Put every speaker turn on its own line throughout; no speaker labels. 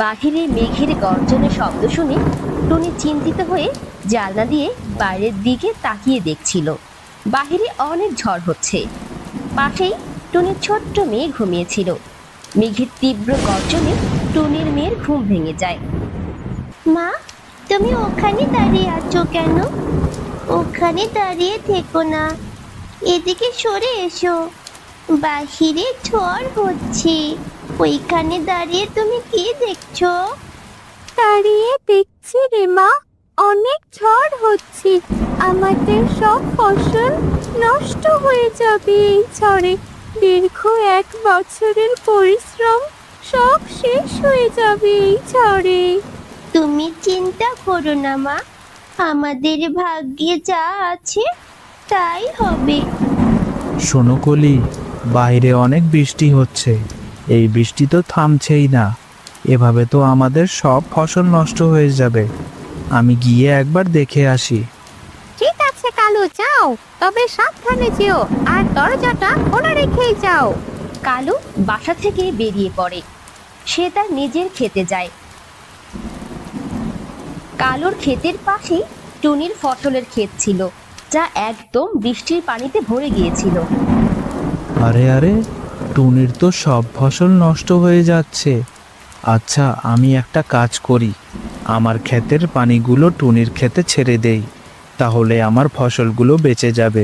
বাহিরে মেঘের গর্জনের শব্দ শুনে টুনি চিন্তিত হয়ে জানলা দিয়ে বাইরের দিকে তাকিয়ে দেখছিল। বাহিরে অনেক ঝড় হচ্ছে। পাশেই টুনির ছোট্ট মেয়ে ঘুমিয়েছিল। মেঘের তীব্র গর্জনে টুনির মেয়ের ঘুম ভেঙে যায়। মা, তুমি ওখানে দাঁড়িয়ে আছো কেন? ওখানে দাঁড়িয়ে থেকো না, এদিকে সরে এসো। বাহিরে ঝড় হচ্ছে, ওইখানে দাঁড়িয়ে তুমি কি দেখছো?
দাঁড়িয়ে দেখছি রে মা, অনেক ঝড় হচ্ছে। আমাদের সব ফসল নষ্ট হয়ে যাবে এই ঝড়ে। দীর্ঘ 1 বছরের পরিশ্রম সব শেষ হয়ে যাবে এই ঝড়ে।
তুমি চিন্তা করো না মা, আমাদের ভাগ্যে যা আছে তাই হবে।
শোনো কলি, বাইরে অনেক বৃষ্টি হচ্ছে। এই বৃষ্টি তো থামছেই না। এভাবে তো আমাদের সব ফসল নষ্ট হয়ে যাবে। আমি গিয়ে একবার দেখে আসি।
ঠিক আছে কালু, যাও, তবে সাবধানে যেও আর দরজাটা খোলা রেখেই যাও।
কালু বাসা থেকে বেরিয়ে পড়ে। সে তার নিজের খেতে যায়। কালুর ক্ষেতের পাশেই টুনির ফসলের ক্ষেত ছিল, যা একদম বৃষ্টির পানিতে ভরে গিয়েছিল।
আরে আরে, টুনির তো সব ফসল নষ্ট হয়ে যাচ্ছে। আচ্ছা, আমি একটা কাজ করি, আমার ক্ষেতের পানিগুলো টুনির ক্ষেতে ছেড়ে দেই, তাহলে আমার ফসলগুলো বেঁচে যাবে।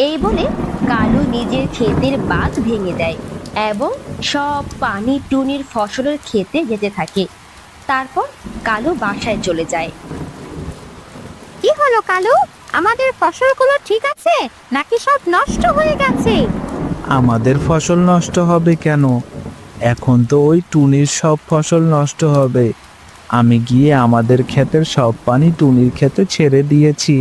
এই বলে কালু নিজের ক্ষেতের বাঁধ ভেঙে দেয় এবং সব পানি টুনির ফসলের ক্ষেতে যেতে থাকে। তারপর কালু বাসায় চলে যায়।
কি হলো কালু, আমাদের ফসলগুলো ঠিক আছে নাকি সব নষ্ট হয়ে গেছে?
আমাদের ফসল নষ্ট হবে কেন? এখন তো ওই টুনির সব ফসল নষ্ট হবে। আমি গিয়ে আমাদের ক্ষেতের সব পানি টুনির ক্ষেতে ছেড়ে দিয়েছি।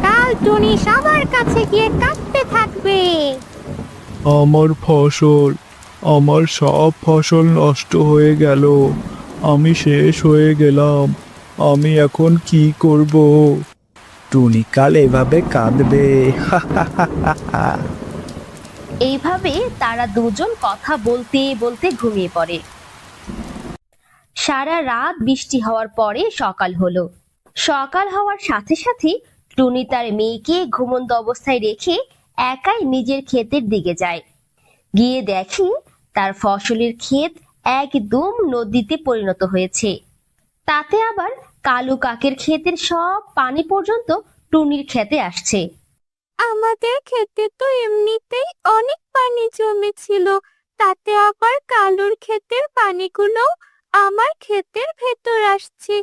কাল টুনি সবার কাছে গিয়ে কাঁদতে থাকবে।
আমার ফসল, আমার সব ফসল নষ্ট হয়ে গেল। আমি শেষ হয়ে গেলাম। আমি এখন কি করব? টুনি কাল এভাবে কাঁদবে।
এইভাবে তারা দুজন কথা বলতে বলতে ঘুমিয়ে পড়ে। সারা রাত বৃষ্টি হওয়ার পরে সকাল হলো। সকাল হওয়ার সাথে সাথে টুনি তার মেয়েকে ঘুমন্ত অবস্থায় রেখে একাই নিজের ক্ষেতের দিকে যায়। গিয়ে দেখে তার ফসলের ক্ষেত একদম নদীতে পরিণত হয়েছে। তাতে আবার কালু কাকের ক্ষেতের সব পানি পর্যন্ত টুনির ক্ষেতে আসছে।
আমাদের ক্ষেতে তো এমনিতেই অনেক পানি জমেছিল, তাতে আবার কালুর ক্ষেতের পানিগুলো আমার ক্ষেতের ভেতর আসছে।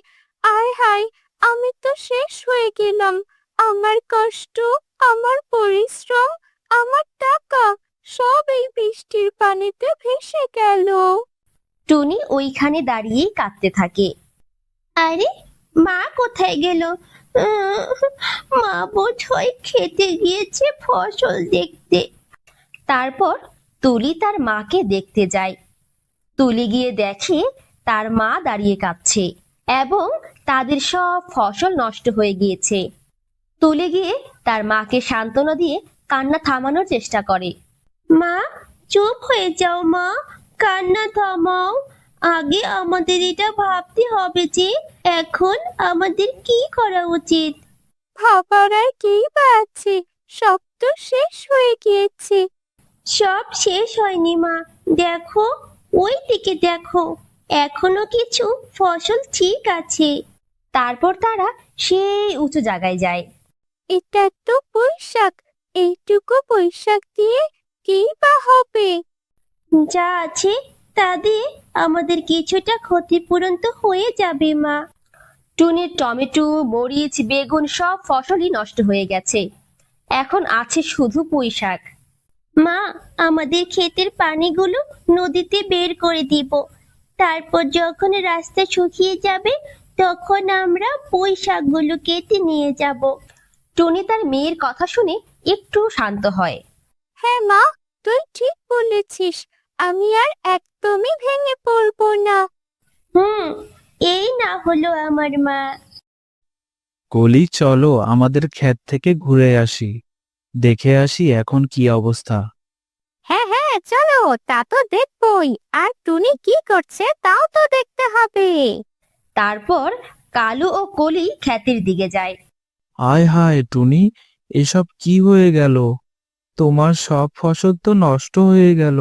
আয় হায়, আমি তো শেষ হয়ে গেলাম। আমার কষ্ট, আমার পরিশ্রম, আমার টাকা সব এই বৃষ্টির পানিতে ভেসে গেল।
টুনি ওইখানে দাঁড়িয়েই কাঁদতে থাকে। আরে, মা কোথায় গেল? মা বোধহয় খেতে গিয়েছে ফসল দেখতে। তারপর তুলি তার মাকে দেখতে যায়। তুলি গিয়ে দেখে তার মা দাঁড়িয়ে কাঁদছে এবং তাদের সব ফসল নষ্ট হয়ে গিয়েছে। তুলি গিয়ে তার মাকে সান্ত্বনা দিয়ে কান্না থামানোর চেষ্টা করে। মা, চুপ হয়ে যাও মা, কান্না থামাও। আগে আমাদের এটা ভাবতে হবে যে এখন আমাদের কি করা উচিত।
ভাবার আর কি বা আছে, সব তো শেষ হয়ে গিয়েছে।
সব শেষ হয়নি মা, দেখো, ওই দিকে দেখো, এখনো কিছু ফসল ঠিক আছে। তারপর তারা সেই উঁচু জায়গায় যায়।
এটা তো বৈশাখ, এইটুকু বৈশাখ দিয়ে কি বা হবে?
যা আছে তা দিয়ে আমাদের কিছুটা ক্ষতিপূরণ তো হয়ে যাবে মা। টুনির টমেটো, মরিচ, বেগুন সব ফসলই নষ্ট হয়ে গেছে। এখন আছে শুধু পুঁই শাক। মা, আমাদের ক্ষেতের পানিগুলো নদীতে বের করে দিব। তারপর যখন রাস্তা শুকিয়ে যাবে তখন আমরা পুঁই শাকগুলো কেটে নিয়ে যাব। টুনি তার মেয়ের কথা শুনে একটু শান্ত হয়।
হ্যাঁ মা, তুই ঠিক বলেছিস, আমি আর একদমই ভেঙে পড়বো না।
হুম, এই না হলো আমার মা।
কলি, চলো আমাদের ক্ষেত থেকে ঘুরে আসি, দেখে আসি এখন কি অবস্থা।
হ্যাঁ হ্যাঁ, হ্যাঁ চলো, তা তো দেখবই, আর টুনি কি করছে তাও তো দেখতে হবে।
তারপর কালু ও কলি ক্ষেতের দিকে যায়।
আয় হায় টুনি, এসব কি হয়ে গেল? তোমার সব ফসল তো নষ্ট হয়ে গেল।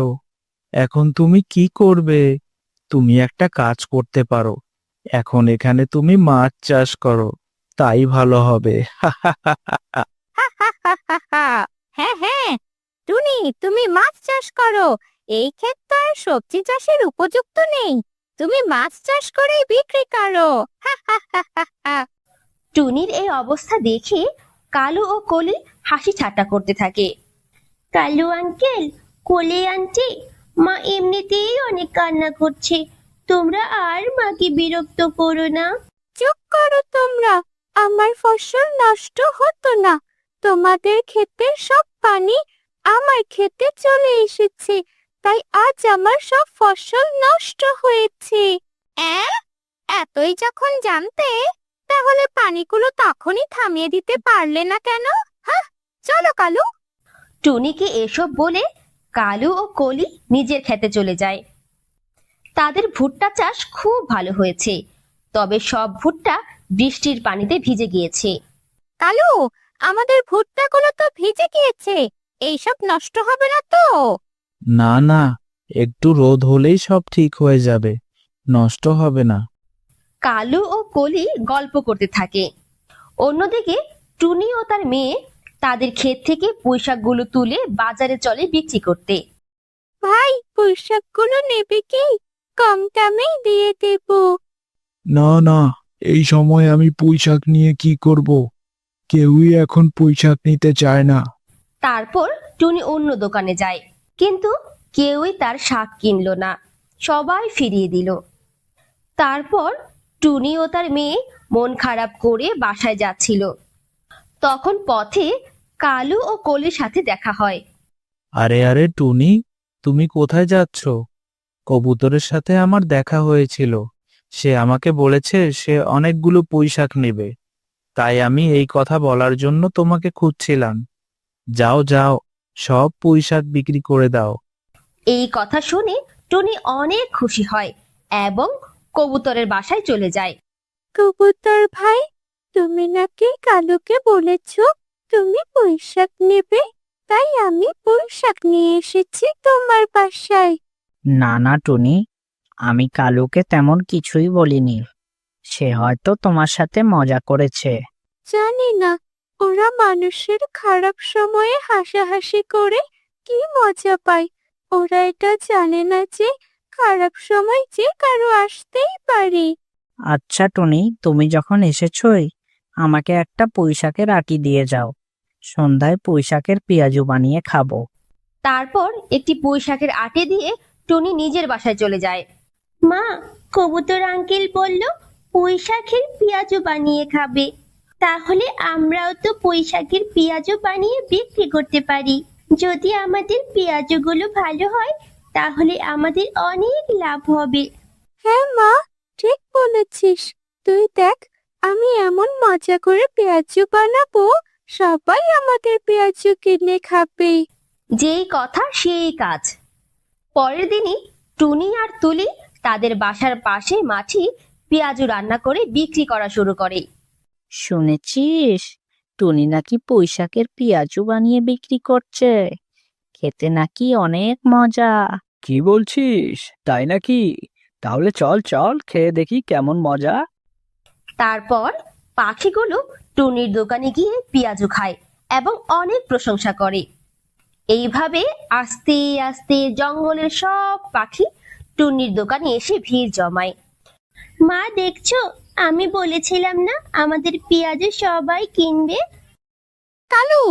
এখন তুমি কি করবে? তুমি একটা কাজ করতে পারো। এখন এখানে তুমি মাছ চাষ করো, তাই ভালো হবে।
হ্যাঁ হ্যাঁ, টুনি তুমি মাছ চাষ করো, এই ক্ষেত তো আর সবজি চাষের উপযুক্ত নেই, তুমি মাছ চাষ করে বিক্রি করো।
টুনির এই অবস্থা দেখে কালু ও কলি হাসি ঠাট্টা করতে থাকে। কালু আঙ্কেল, কলি আন্টি, মা এমনিতেই অনেক কান্না করছে, তোমরা আর মাকে বিরক্ত করো না।
চুপ করো তোমরা, আমার ফসল নষ্ট হতো না, তোমাদের ক্ষেতের সব পানি আমার ক্ষেতে চলে এসেছে, তাই আজ আমার সব ফসল নষ্ট হয়েছে। এতই যখন জানতে, তাহলে পানিগুলো তখনই থামিয়ে দিতে পারলে না কেন? হ্যাঁ, চলো কালু।
টুনিকে এসব বলে কালু ও কলি নিজের খেতে চলে যায়। তাদের ভুট্টা চাষ খুব ভালো হয়েছে, তবে সব ভুট্টা বৃষ্টির পানিতে ভিজে গিয়েছে।
কালু, আমাদের ভুট্টাগুলো তো ভিজে গিয়েছে, এইসব নষ্ট হবে না তো?
না না, একটু রোদ হলেই সব ঠিক হয়ে যাবে, নষ্ট হবে না।
কালু ও কলি গল্প করতে থাকে। অন্যদিকে টুনি ও তার মেয়ে তাদের ক্ষেত থেকে পুঁইশাকগুলো তুলে বাজারে চলে বিক্রি করতে।
ভাই, পোশাকগুলো নেবে কি? কম দামেই দিয়ে দেব।
না না, এই সময় আমি পুঁইশাক নিয়ে কি করব? কেউই এখন পুঁইশাক নিতে চায় না।
তারপর টুনি অন্য দোকানে যায়, কিন্তু কেউই তার শাক কিনলো না, সবাই ফিরিয়ে দিল। তারপর টুনি ও তার মেয়ে মন খারাপ করে বাসায় যাচ্ছিল। তখন পথে কালু ও কলির সাথে দেখা হয়।
আরে আরে টুনি, তুমি কোথায় যাচ্ছ? কবুতরের সাথে আমার দেখা হয়েছিল, সে আমাকে বলেছে সে অনেকগুলো পুঁইশাক নেবে, তাই আমি এই কথা বলার জন্য তোমাকে খুঁজছিলাম। যাও যাও, সব পুঁইশাক বিক্রি করে দাও।
এই কথা শুনে টুনি অনেক খুশি হয় এবং কবুতরের বাসায় চলে যায়।
কবুতর ভাই, তুমি নাকি কালুকে বলেছ তুমি পুঁইশাক নেবে, তাই আমি পুঁইশাক নিয়ে এসেছি তোমার বাসায়।
না না টুনি, আমি কালুকে তেমন কিছুই বলিনি, সে হয়তো তোমার সাথে মজা করেছে।
জানি না, ওরা মানুষের খারাপ সময়ে হাসাহাসি করে কি মজা পায়। ওরা এটা জানে না যে খারাপ সময় যে কারো আসতেই পারে।
আচ্ছা টুনি, তুমি যখন এসেছই, আমাকে একটা পুঁইশাকের আটি দিয়ে যাও, সন্ধ্যায় পুঁইশাকের পেঁয়াজু বানিয়ে খাবো।
তারপর একটি পুঁইশাকের আটে দিয়ে টুনি নিজের বাসায় চলে যায়। মা, কবুতর আঙ্কেল বলল পুঁইশাকের পেঁয়াজু বানিয়ে খাবে, তাহলে আমরাও তো পুঁইশাকের পেঁয়াজু বানিয়ে বিক্রি করতে পারি। যদি আমাদের পেঁয়াজুগুলো ভালো হয়, তাহলে আমাদের অনেক লাভ হবে।
হ্যাঁ মা, ঠিক বলেছিস। তুই দেখ, আমি এমন মজা করে পেঁয়াজু বানাবো, সবাই আমাদের পেঁয়াজু কিনে খাবে।
যেই কথা সেই কাজ। পরের দিনই টুনি আর তুলি তাদের বাসার পাশে মাঠে পেঁয়াজু রান্না করে বিক্রি করা শুরু করে।
শুনেছিস, টুনি নাকি পুঁইশাকের পেঁয়াজু বানিয়ে বিক্রি করছে, খেতে নাকি অনেক মজা।
কি বলছিস, তাই নাকি? তাহলে চল চল খেয়ে দেখি কেমন মজা।
তারপর পাখিগুলো টুনির দোকানে গিয়ে পেঁয়াজু খায় এবং অনেক প্রশংসা করে। এইভাবে আস্তে আস্তে জঙ্গলের সব পাখি টুনির দোকানে এসে ভিড় জমায়। মা দেখছো, আমি বলেছিলাম না আমাদের পেঁয়াজু সবাই কিনবে।
কালু,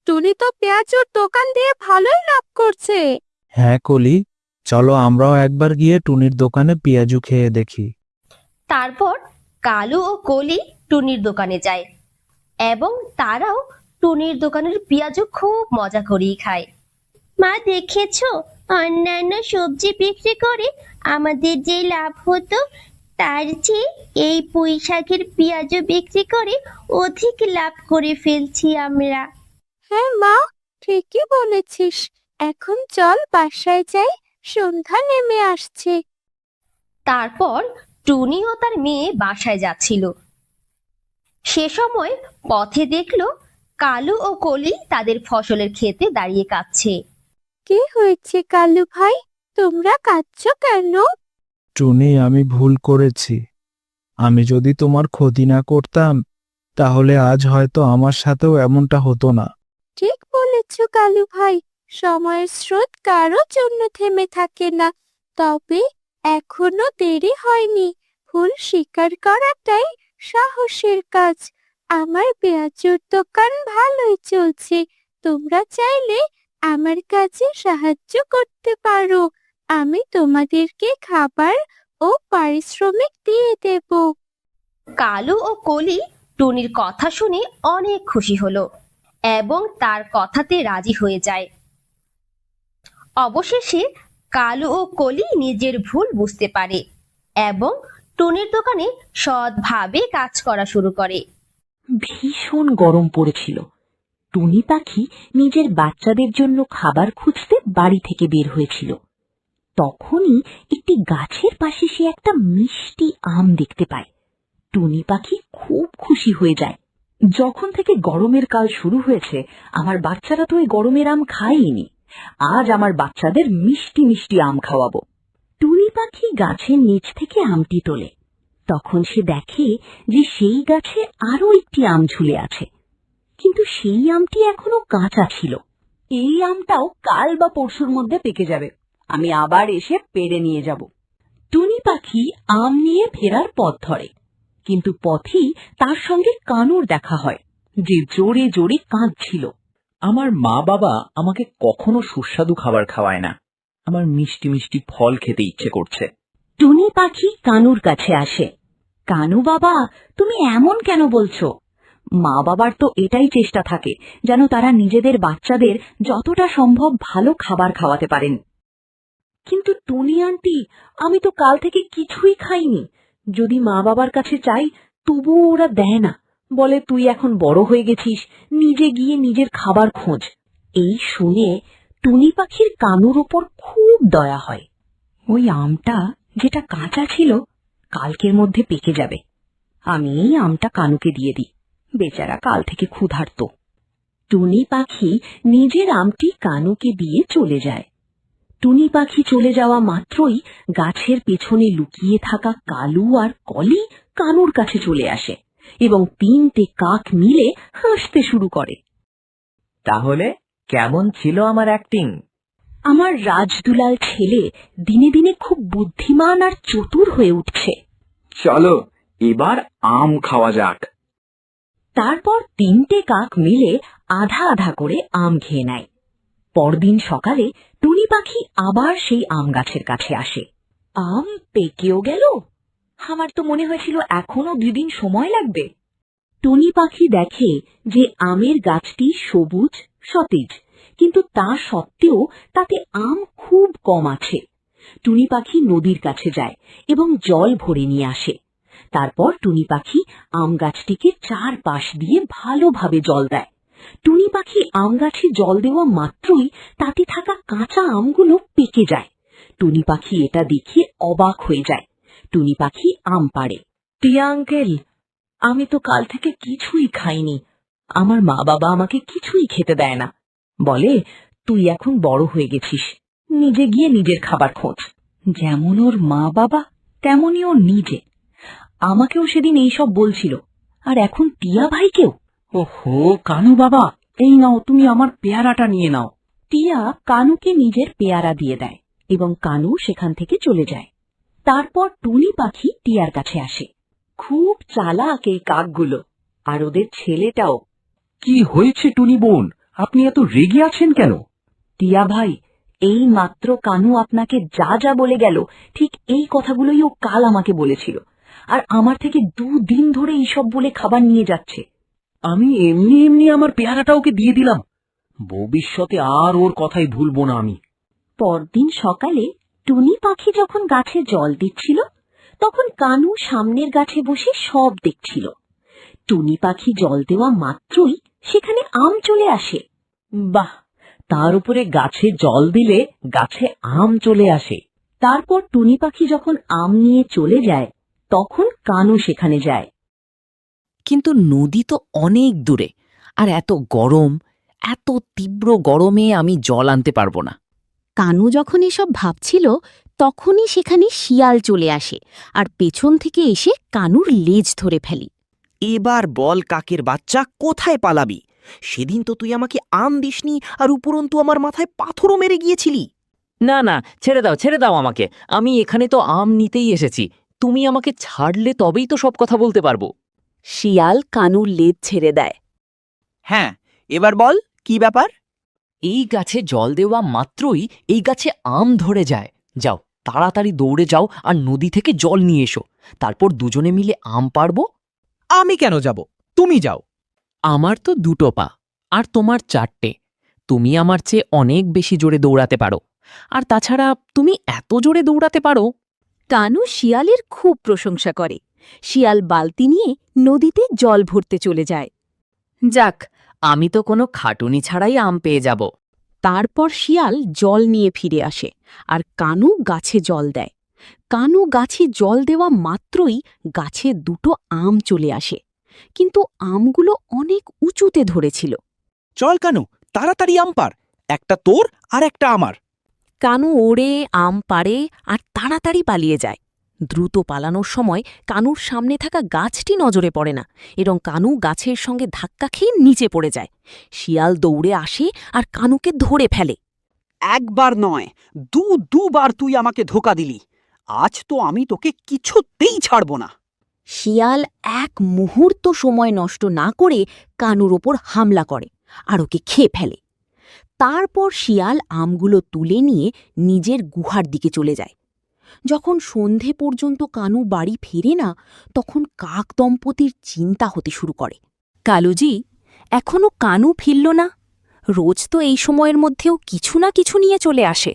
টুনি তো পেঁয়াজুর দোকান দিয়ে ভালোই লাভ করছে।
হ্যাঁ কলি, চলো আমরাও একবার গিয়ে টুনির দোকানে পেঁয়াজু খেয়ে দেখি।
তারপর কালু ও কলি টুনির দোকানে যায় এবং তারাও টুনির দোকানের পেঁয়াজু খুব মজা করেই খায়। মা দেখেছো, অন্যান্য সবজি বিক্রি করে আমাদের যে লাভ হতো, তার চেয়ে এই পুঁইশাকের পেঁয়াজু বিক্রি করে অধিক লাভ করে ফেলছি আমরা।
হ্যাঁ মা, ঠিকই বলেছিস। এখন চল বাসায় যাই, সন্ধ্যা নেমে আসছে।
তারপর টুনি ও তার মেয়ে বাসায় যাচ্ছিল। সে সময় পথে দেখলো কালু ও কলি তাদের ফসলের ক্ষেতে দাঁড়িয়ে কাঁদছে।
কি হয়েছে কালু ভাই, তোমরা কাঁদছো কেন?
টুনি, আমি ভুল করেছি। আমি যদি তোমার ক্ষতি না করতাম তাহলে আজ হয়তো আমার সাথেও এমনটা হতো না।
ঠিক বলেছ কালু ভাই, সময়ের স্রোত কারো জন্য থেমে থাকে না। তবে এখনো দেরি হয়নি, ভুল স্বীকার করাটাই সাহসের কাজ। আমার পেঁয়াজুর দোকান ভালোই চলছে, তোমরা চাইলে আমার কাজে সাহায্য করতে পারো। আমি তোমাদেরকে খাবার ও পারিশ্রমিক দিয়ে দেব।
কালু ও কলি টুনির কথা শুনে অনেক খুশি হলো এবং তার কথাতে রাজি হয়ে যায়। অবশেষে কালু ও কলি নিজের ভুল বুঝতে পারে এবং টুনির দোকানে সৎভাবে কাজ করা শুরু করে।
ভীষণ গরম পড়েছিল। টুনি পাখি নিজের বাচ্চাদের জন্য খাবার খুঁজতে বাড়ি থেকে বের হয়েছিল। তখনই একটি গাছের পাশে সে একটা মিষ্টি আম দেখতে পায়। টুনি পাখি খুব খুশি হয়ে যায়। যখন থেকে গরমের কাল শুরু হয়েছে, আমার বাচ্চারা তো এই গরমের আম খায়নি। আজ আমার বাচ্চাদের মিষ্টি মিষ্টি আম খাওয়াবো। টুনি পাখি গাছের নিচ থেকে আমটি তোলে। তখন সে দেখে যে সেই গাছে আরো একটি আম ঝুলে আছে, কিন্তু সেই আমটি এখনো কাঁচা ছিল। এই আমটাও কাল বা পরশুর মধ্যে পেকে যাবে, আমি আবার এসে পেড়ে নিয়ে যাব। টুনি পাখি আম নিয়ে ফেরার পথ ধরে, কিন্তু পথেই তার সঙ্গে কানুর দেখা হয়, যে জোরে জোরে কাঁদছিল।
আমার মা বাবা আমাকে কখনো সুস্বাদু খাবার খাওয়ায় না। আমার মিষ্টি মিষ্টি ফল খেতে ইচ্ছে করছে।
টুনি পাখি কানুর কাছে আসে। কানু বাবা, তুমি এমন কেন বলছো? মা বাবার তো এটাই চেষ্টা থাকে যেন তারা নিজেদের বাচ্চাদের যতটা সম্ভব ভালো খাবার খাওয়াতে পারেন। কিন্তু টুনি আন্টি, আমি তো কাল থেকে কিছুই খাইনি। যদি মা বাবার কাছে চাই তবুও ওরা দেয় না, বলে তুই এখন বড় হয়ে গেছিস, নিজে গিয়ে নিজের খাবার খোঁজ। এই শুনে টুনি পাখির কানুর ওপর খুব দয়া হয়। ওই আমটা যেটা কাঁচা ছিল কালকের মধ্যে পেকে যাবে, আমি এই আমটা কানুকে দিয়ে দিই, বেচারা কাল থেকে ক্ষুধার্ত। টুনি পাখি নিজের আমটি কানুকে দিয়ে চলে যায়। টুনি পাখি চলে যাওয়া মাত্রই গাছের পেছনে লুকিয়ে থাকা কালু আর কলি কানুর কাছে চলে আসে এবং তিনটে কাক মিলে হাসতে শুরু করে।
তাহলে কেমন ছিল আমার অ্যাক্টিং?
আমার রাজদুলাল ছেলে দিনে দিনে খুব বুদ্ধিমান আর চতুর হয়ে উঠছে।
চলো এবার আম খাওয়া যাক।
তারপর তিনটে কাক মিলে আধা আধা করে আম খেয়ে নেয়। পরদিন সকালে টুনি পাখি আবার সেই আম গাছের কাছে আসে। আম পেকেও গেল, আমার তো মনে হয়েছিল এখনো 2 দিন সময় লাগবে। টুনি পাখি দেখে যে আমের গাছটি সবুজ সতেজ, কিন্তু তা সত্ত্বেও তাতে আম খুব কম আছে। টুনি পাখি নদীর কাছে যায় এবং জল ভরে নিয়ে আসে। তারপর টুনি পাখি আম গাছটিকে চারপাশ দিয়ে ভালোভাবে জল দেয়। টুনি পাখি আম গাছে জল দেওয়া মাত্রই তাতে থাকা কাঁচা আমগুলো পেকে যায়। টুনি পাখি এটা দেখে অবাক হয়ে যায়। টুনি পাখি আম পাড়ে। টিয়া আঙ্কেল, আমি তো কাল থেকে কিছুই খাইনি। আমার মা বাবা আমাকে কিছুই খেতে দেয় না, বলে তুই এখন বড় হয়ে গেছিস, নিজে গিয়ে নিজের খাবার খোঁজ। যেমন ওর মা বাবা তেমনই ওর নিজে। আমাকেও সেদিন এইসব বলছিল, আর এখন টিয়া ভাইকেও।
ওহো কানু বাবা, এই নাও তুমি আমার পেয়ারাটা নিয়ে নাও।
টিয়া কানুকে নিজের পেয়ারা দিয়ে দেয় এবং কানু সেখান থেকে চলে যায়। তারপর টুনি পাখি টিয়ার কাছে আসে। খুব চালাক এই কাকগুলো, আর ওদের ছেলেটাও।
কি হয়েছে টুনি বোন, আপনি এত রেগে আছেন কেন?
টিয়া ভাই, এই মাত্র কানু আপনাকে যা যা বলে গেল ঠিক এই কথাগুলোই ও কাল আমাকে বলেছিল, আর আমার থেকে 2 দিন ধরে এইসব বলে খাবার নিয়ে যাচ্ছে।
আমি এমনি এমনি আমার পেয়ারাটা ওকে দিয়ে দিলাম, ভবিষ্যতে আর ওর কথাই ভুলবো না আমি।
পরদিন সকালে টুনি পাখি যখন গাছে জল দিচ্ছিল, তখন কানু সামনের গাছে বসে সব দেখছিল। টুনি পাখি জল দেওয়া মাত্রই সেখানে আম চলে আসে। বাহ, তার উপরে গাছে জল দিলে গাছে আম চলে আসে। তারপর টুনি পাখি যখন আম নিয়ে চলে যায় তখন কানু সেখানে যায়।
কিন্তু নদী তো অনেক দূরে, আর এত গরম, এত তীব্র গরমে আমি জল আনতে পারবো না।
কানু যখন এসব ভাবছিল তখনই সেখানে শিয়াল চলে আসে আর পেছন থেকে এসে কানুর লেজ ধরে ফেলে।
এবার বল কাকের বাচ্চা, কোথায় পালাবি? সেদিন তো তুই আমাকে আম দিসনি, আর উপরন্তু আমার মাথায় পাথরও মেরে গিয়েছিলি।
না না, ছেড়ে দাও আমাকে। আমি এখানে তো আম নিতেই এসেছি। তুমি আমাকে ছাড়লে তবেই তো সব কথা বলতে পারবো।
শিয়াল কানুর লেজ ছেড়ে দেয়।
হ্যাঁ, এবার বল কি ব্যাপার?
এই গাছে জল দেওয়া মাত্রই এই গাছে আম ধরে যায়। যাও, তাড়াতাড়ি দৌড়ে যাও আর নদী থেকে জল নিয়ে এসো। তারপর দুজনে মিলে আম পাড়বো।
আমি কেন যাব? তুমি যাও।
আমার তো 2টো পা আর তোমার 4টে। তুমি আমার চেয়ে অনেক বেশি জোরে দৌড়াতে পারো। আর তাছাড়া তুমি এত জোরে দৌড়াতে পারো।
কানু শিয়ালের খুব প্রশংসা করে। শিয়াল বালতি নিয়ে নদীতে জল ভরতে চলে যায়।
যাক, আমি তো কোনো খাটুনি ছাড়াই আম পেয়ে যাব।
তারপর শিয়াল জল নিয়ে ফিরে আসে আর কানু গাছে জল দেয়। কানু গাছে জল দেওয়া মাত্রই গাছে 2টো আম চলে আসে, কিন্তু আমগুলো অনেক উঁচুতে ধরেছিল।
চল কানু, তাড়াতাড়ি আম পার, একটা তোর আর একটা আমার।
কানু ওড়ে আম পাড়ে আর তাড়াতাড়ি পালিয়ে যায়। দ্রুত পালানোর সময় কানুর সামনে থাকা গাছটি নজরে পড়ে না এবং কানু গাছের সঙ্গে ধাক্কা খেয়ে নিচে পড়ে যায়। শিয়াল দৌড়ে আসে আর কানুকে ধরে ফেলে।
একবার নয়, দুবার তুই আমাকে ধোকা দিলি। আজ তো আমি তোকে কিছুতেই ছাড়ব না।
শিয়াল এক মুহূর্ত সময় নষ্ট না করে কানুর ওপর হামলা করে আর ওকে খেয়ে ফেলে। তারপর শিয়াল আমগুলো তুলে নিয়ে নিজের গুহার দিকে চলে যায়। যখন সন্ধে পর্যন্ত কানু বাড়ি ফেরে না, তখন কাক দম্পতির চিন্তা হতে শুরু করে। কালুজি, এখনো কানু ফিরল না। রোজ তো এই সময়ের মধ্যেও কিছু না কিছু নিয়ে চলে আসে।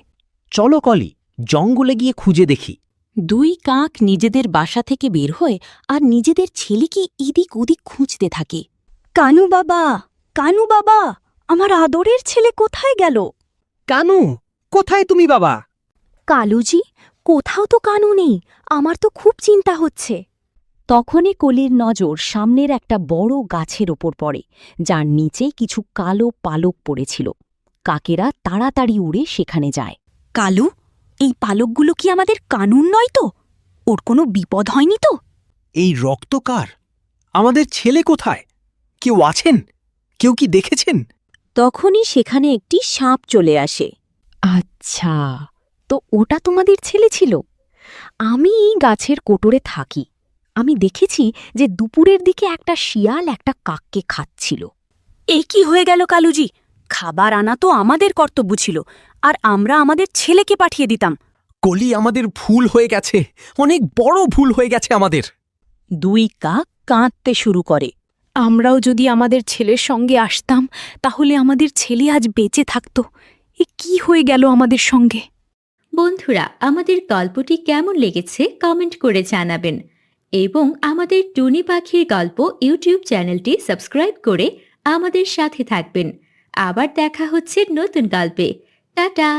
চলো কলি, জঙ্গলে গিয়ে খুঁজে দেখি।
2 কাক নিজেদের বাসা থেকে বের হয়ে আর নিজেদের ছেলেকে এদিক ওদিক খুঁজতে থাকে। কানু বাবা, আমার আদরের ছেলে কোথায় গেল?
কানু, কোথায় তুমি বাবা?
কালুজি, কোথাও তো কানু নেই। আমার তো খুব চিন্তা হচ্ছে। তখনই কলির নজর সামনের একটা বড় গাছের ওপর পড়ে, যার নিচে কিছু কালো পালক পড়েছিল। কাকেরা তাড়াতাড়ি উড়ে সেখানে যায়। কালু, এই পালকগুলো কি আমাদের কানুন নয় তো? ওর কোনো বিপদ হয়নি তো?
এই রক্ত কার? আমাদের ছেলে কোথায়? কেউ আছেন? কেউ কি দেখেছেন?
তখনই সেখানে একটি সাপ চলে আসে। আচ্ছা, তো ওটা তোমাদের ছেলে ছিল? আমি এই গাছের কোটরে থাকি। আমি দেখেছি যে দুপুরের দিকে একটা শিয়াল একটা কাককে খাচ্ছিল। এ কি হয়ে গেল কালুজি? খাবার আনা তো আমাদের কর্তব্য ছিল, আর আমরা আমাদের ছেলেকে পাঠিয়ে দিতাম।
কলি, আমাদের ভুল হয়ে গেছে, অনেক বড় ভুল হয়ে গেছে আমাদের।
2 কাক কাঁদতে শুরু করে। আমরাও যদি আমাদের ছেলের সঙ্গে আসতাম, তাহলে আমাদের ছেলে আজ বেঁচে থাকত। এ কি হয়ে গেল আমাদের সঙ্গে?
বন্ধুরা, আমাদের গল্পটি কেমন লেগেছে কমেন্ট করে জানাবেন এবং আমাদের টুনি পাখির গল্প ইউটিউব চ্যানেলটি সাবস্ক্রাইব করে আমাদের সাথে থাকবেন। আবার দেখা হচ্ছে নতুন গল্পে। টাটা।